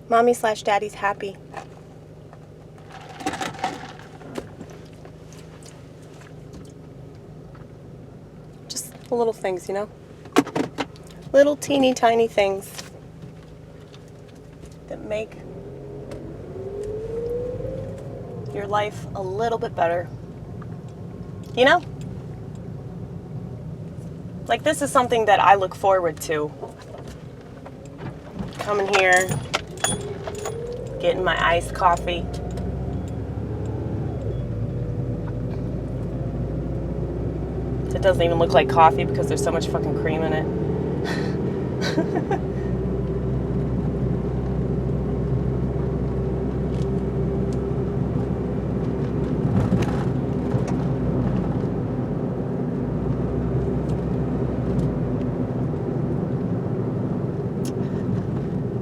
Mommy/daddy's happy. Just the little things, you know? Little teeny tiny things that make your life a little bit better. You know? Like, this is something that I look forward to. Coming here, getting my iced coffee. It doesn't even look like coffee because there's so much fucking cream in it.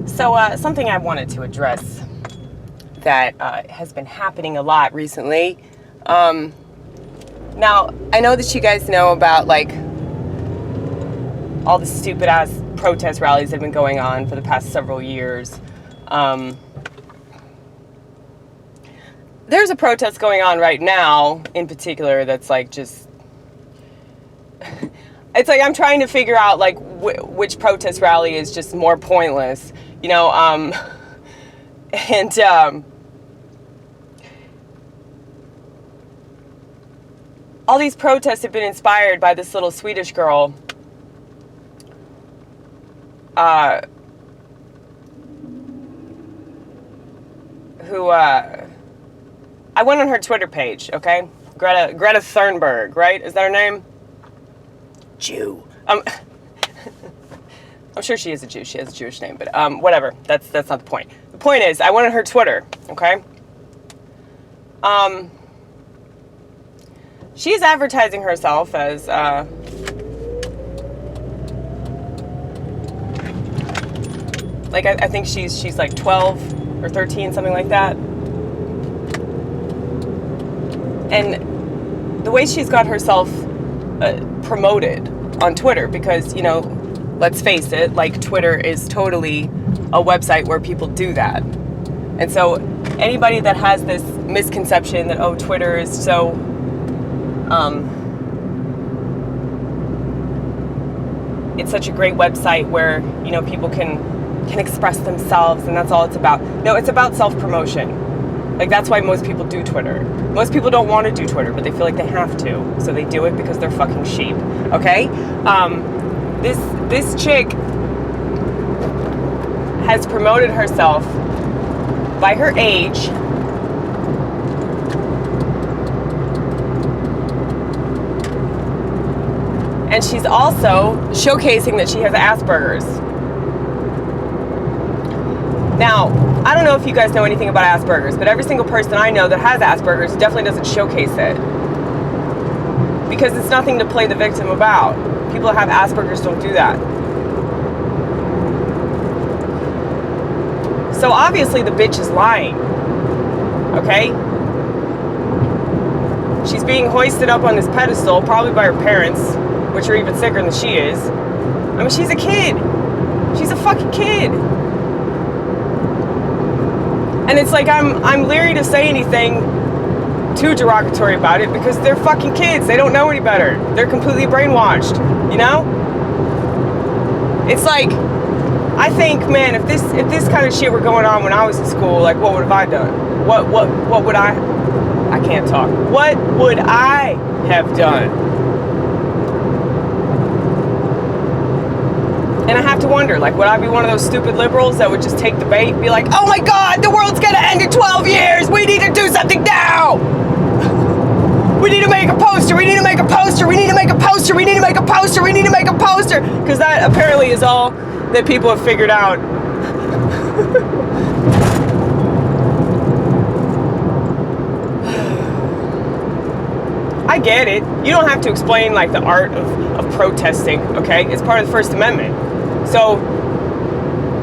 So something I wanted to address that has been happening a lot recently. Now, I know that you guys know about, like, all the stupid ass protest rallies that have been going on for the past several years. There's a protest going on right now in particular that's like just it's like I'm trying to figure out like which protest rally is just more pointless, you know, and all these protests have been inspired by this little Swedish girl who I went on her Twitter page, okay? Greta Thunberg, right? Is that her name? Jew. I'm sure she is a Jew. She has a Jewish name, but whatever. That's not the point. The point is, I went on her Twitter, okay? She's advertising herself as like I think she's like 12 or 13, something like that. And the way she's got herself promoted on Twitter, because, you know, let's face it, like, Twitter is totally a website where people do that. And so anybody that has this misconception that, oh, Twitter is so it's such a great website where, you know, people can express themselves and that's all it's about. No, it's about self-promotion. Like, that's why most people do Twitter. Most people don't want to do Twitter, but they feel like they have to. So they do it because they're fucking sheep. Okay? This chick has promoted herself by her age. And she's also showcasing that she has Asperger's. Now, I don't know if you guys know anything about Asperger's, but every single person I know that has Asperger's definitely doesn't showcase it. Because it's nothing to play the victim about. People that have Asperger's don't do that. So obviously the bitch is lying. Okay? She's being hoisted up on this pedestal, probably by her parents, which are even sicker than she is. I mean, she's a kid. She's a fucking kid. And it's like I'm leery to say anything too derogatory about it because they're fucking kids. They don't know any better. They're completely brainwashed, you know? It's like, I think, man, if this kind of shit were going on when I was in school, like, what would have I done? What would I can't talk. What would I have done? And I have to wonder, like, would I be one of those stupid liberals that would just take the bait and be like, oh my God, the world's gonna end in 12 years. We need to do something now. We need to make a poster. We need to make a poster. We need to make a poster. We need to make a poster. We need to make a poster. Because that apparently is all that people have figured out. I get it. You don't have to explain, like, the art of protesting, okay? It's part of the First Amendment. So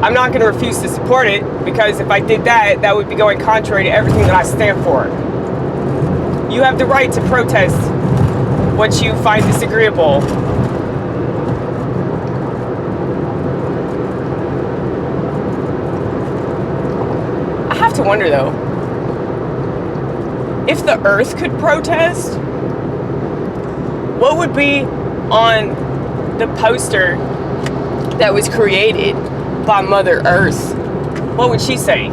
I'm not going to refuse to support it, because if I did that, that would be going contrary to everything that I stand for. You have the right to protest what you find disagreeable. wonder, though, if the earth could protest, what would be on the poster that was created by Mother Earth? What would she say?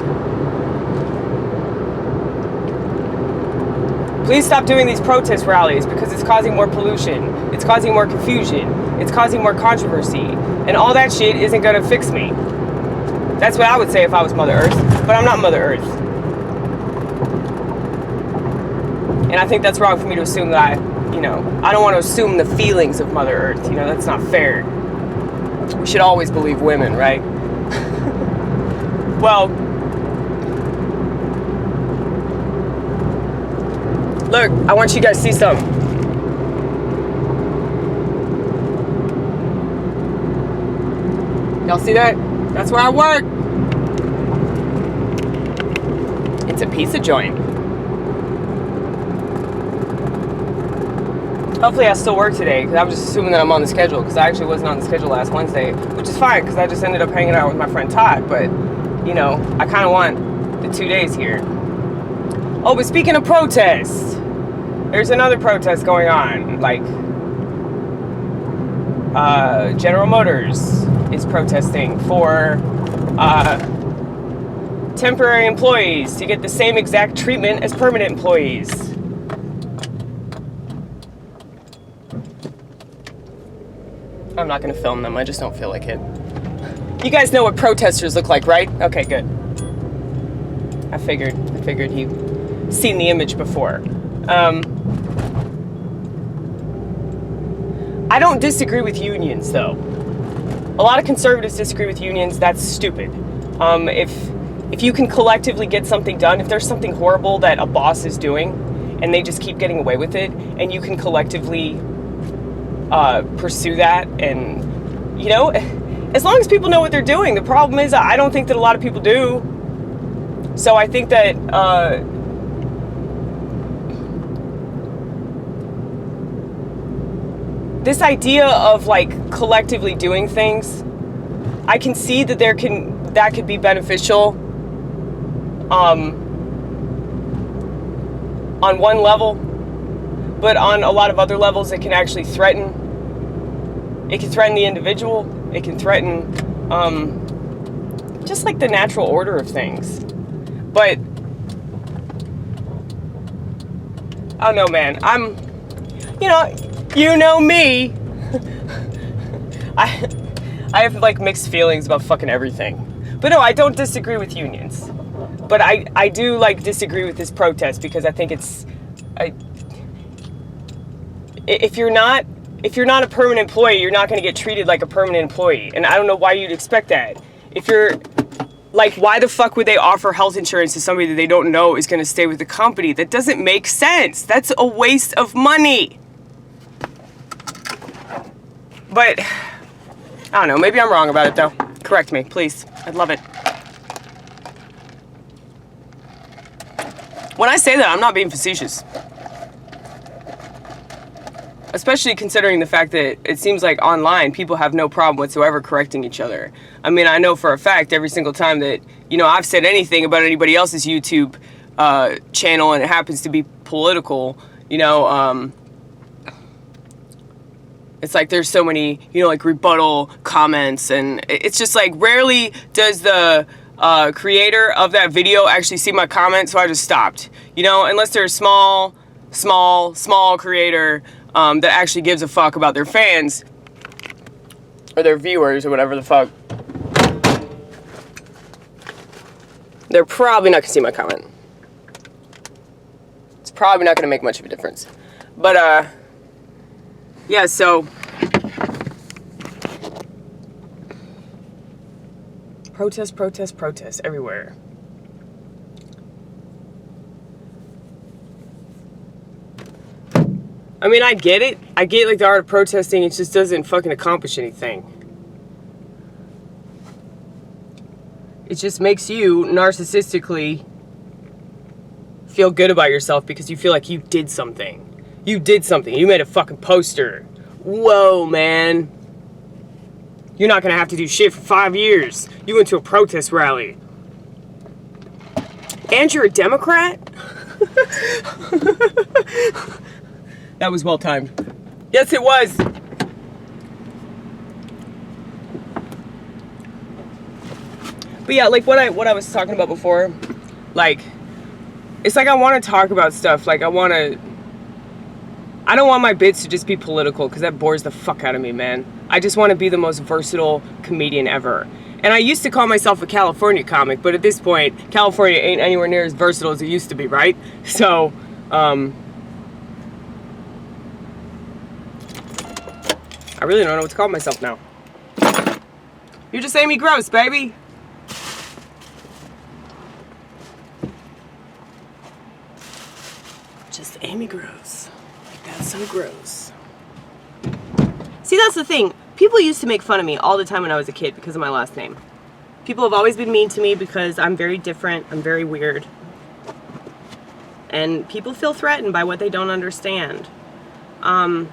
Please stop doing these protest rallies because it's causing more pollution. It's causing more confusion. It's causing more controversy. And all that shit isn't going to fix me. That's what I would say if I was Mother Earth. But I'm not Mother Earth. And I think that's wrong for me to assume that I don't want to assume the feelings of Mother Earth. That's not fair. We should always believe women, right? Well, look, I want you guys to see something. Y'all see that? That's where I work. It's a pizza joint. Hopefully I still work today, because I was just assuming that I'm on the schedule, because I actually wasn't on the schedule last Wednesday, which is fine, because I just ended up hanging out with my friend Todd, but, I kind of want the 2 days here. Oh, but speaking of protests, there's another protest going on, like, General Motors is protesting for, temporary employees to get the same exact treatment as permanent employees. I'm not going to film them. I just don't feel like it. You guys know what protesters look like, right? Okay, good. I figured you've seen the image before. I don't disagree with unions, though. A lot of conservatives disagree with unions. That's stupid. If you can collectively get something done, if there's something horrible that a boss is doing, and they just keep getting away with it, and you can collectively pursue that, and as long as people know what they're doing. The problem is I don't think that a lot of people do. So I think that this idea of like collectively doing things, I can see that that could be beneficial on one level. But on a lot of other levels, it can actually threaten. It can threaten the individual. It can threaten just like the natural order of things. But I don't know, man. You know me. I have like mixed feelings about fucking everything. But no, I don't disagree with unions. But I do like disagree with this protest, because I think if you're not a permanent employee, you're not going to get treated like a permanent employee. And I don't know why you'd expect that. If you're, like, why the fuck would they offer health insurance to somebody that they don't know is going to stay with the company? That doesn't make sense. That's a waste of money. But, I don't know. Maybe I'm wrong about it, though. Correct me, please. I'd love it. When I say that, I'm not being facetious. Especially considering the fact that it seems like online people have no problem whatsoever correcting each other. I mean, I know for a fact every single time that, I've said anything about anybody else's YouTube channel and it happens to be political, it's like there's so many, like rebuttal comments, and it's just like rarely does the creator of that video actually see my comment, so I just stopped. Unless they're a small creator that actually gives a fuck about their fans or their viewers or whatever the fuck, they're probably not going to see my comment. It's probably not going to make much of a difference. But, yeah, so protest everywhere. I mean, I get it. I get, like, the art of protesting. It just doesn't fucking accomplish anything. It just makes you narcissistically feel good about yourself because you feel like you did something. You did something. You made a fucking poster. Whoa, man. You're not going to have to do shit for 5 years. You went to a protest rally. And you're a Democrat? That was well timed. Yes, it was. But yeah, like what I was talking about before, like, it's like I want to talk about stuff. Like, I don't want my bits to just be political, because that bores the fuck out of me, man. I just want to be the most versatile comedian ever. And I used to call myself a California comic, but at this point, California ain't anywhere near as versatile as it used to be, right? So, I really don't know what to call myself now. You're just Amy Gross, baby. Just Amy Gross. That's so gross. See, that's the thing. People used to make fun of me all the time when I was a kid because of my last name. People have always been mean to me because I'm very different, I'm very weird. And people feel threatened by what they don't understand. And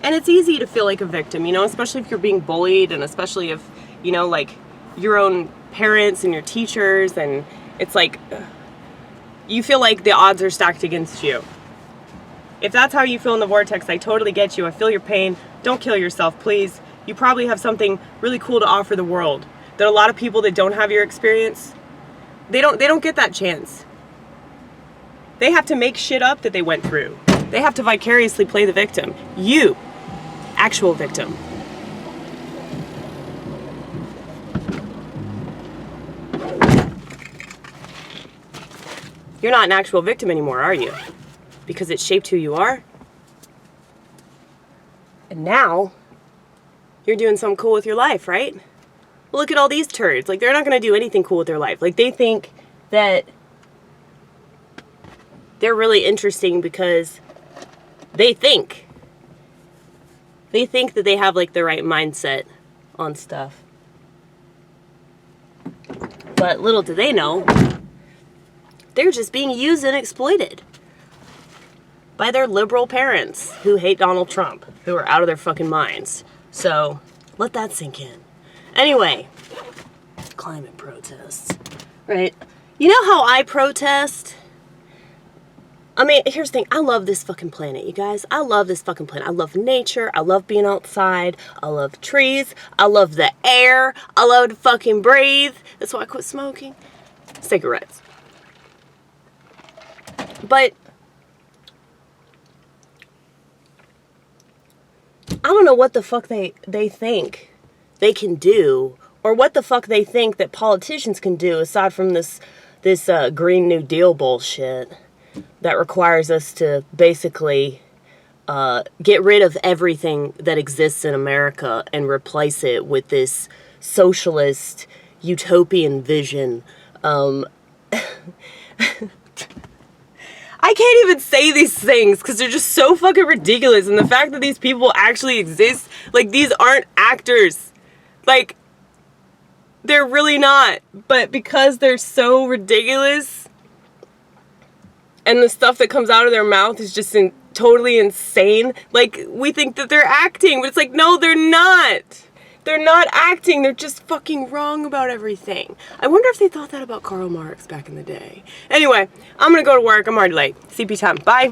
it's easy to feel like a victim, you know, especially if you're being bullied, and especially if, you know, like, your own parents and your teachers, and it's like, you feel like the odds are stacked against you. If that's how you feel in the vortex, I totally get you. I feel your pain. Don't kill yourself, please. You probably have something really cool to offer the world. There are a lot of people that don't have your experience. They don't get that chance. They have to make shit up that they went through. They have to vicariously play the victim. You, actual victim. You're not an actual victim anymore, are you? Because it shaped who you are. And now, you're doing something cool with your life, right? Well, look at all these turds. Like, they're not going to do anything cool with their life. Like, they think that they're really interesting because they think that they have, like, the right mindset on stuff. But little do they know, they're just being used and exploited by their liberal parents who hate Donald Trump, who are out of their fucking minds. So, let that sink in. Anyway, climate protests, right? You know how I protest? I mean, here's the thing. I love this fucking planet, you guys. I love this fucking planet. I love nature. I love being outside. I love trees. I love the air. I love to fucking breathe. That's why I quit smoking. Cigarettes. But I don't know what the fuck they think they can do, or what the fuck they think that politicians can do aside from this Green New Deal bullshit that requires us to basically get rid of everything that exists in America and replace it with this socialist utopian vision. I can't even say these things because they're just so fucking ridiculous. And the fact that these people actually exist, like, these aren't actors. Like, they're really not. But because they're so ridiculous, and the stuff that comes out of their mouth is just totally insane, like, we think that they're acting. But it's like, no, they're not. They're not acting. They're just fucking wrong about everything. I wonder if they thought that about Karl Marx back in the day. Anyway, I'm gonna go to work. I'm already late. CP time. Bye.